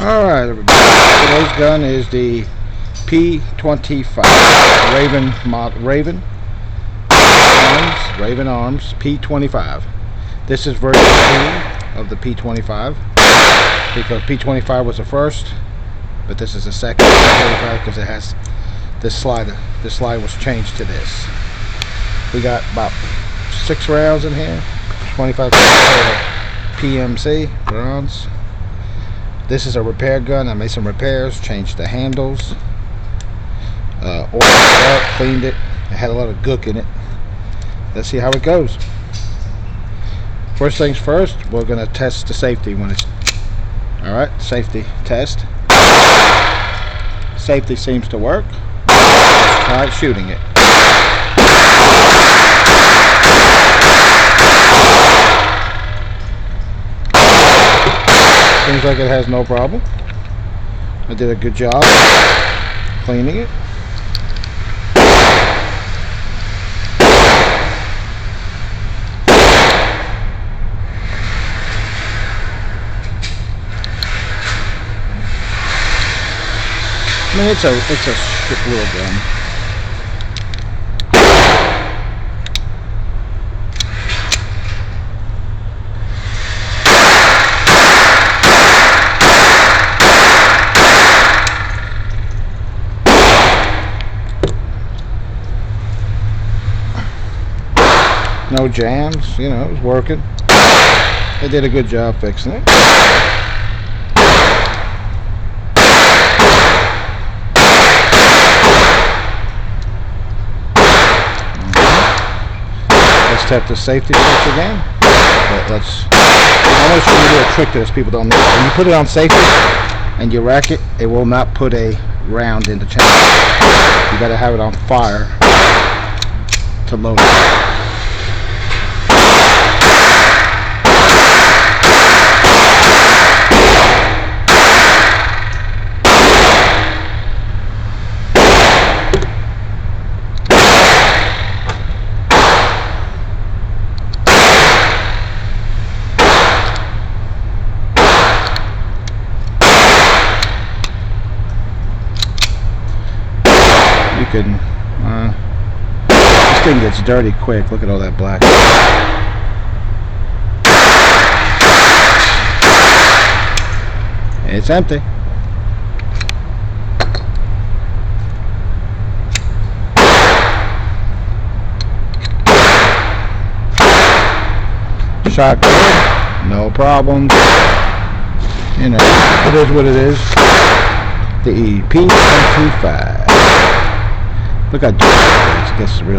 Alright, everybody. Today's gun is the P-25 Raven Arms P-25. This is version 2 of the P-25 because P-25 was the first, but this is the second P-25 because it has this slider. This slide was changed to this. We got about 6 rounds in here, 25 PMC rounds. This is a repair gun. I made some repairs, changed the handles, oiled it up, cleaned it. It had a lot of gook in it. Let's see how it goes. First things first, we're going to test the safety when it's alright. Safety test. Safety seems to work. Alright, shooting it. Seems like it has no problem. I did a good job cleaning it. I mean, it's a little gun. No jams, you know, it was working. They did a good job fixing it. Let's tap the safety switch again. I'm going to show you a little trick to this people don't know. When you put it on safety and you rack it, it will not put a round in the chamber. You got to have it on fire to load it. This thing gets dirty quick. Look at all that black. It's empty. Shot good. No problems. You know, it is what it is. The P-25. Look how dirty it is. It gets real.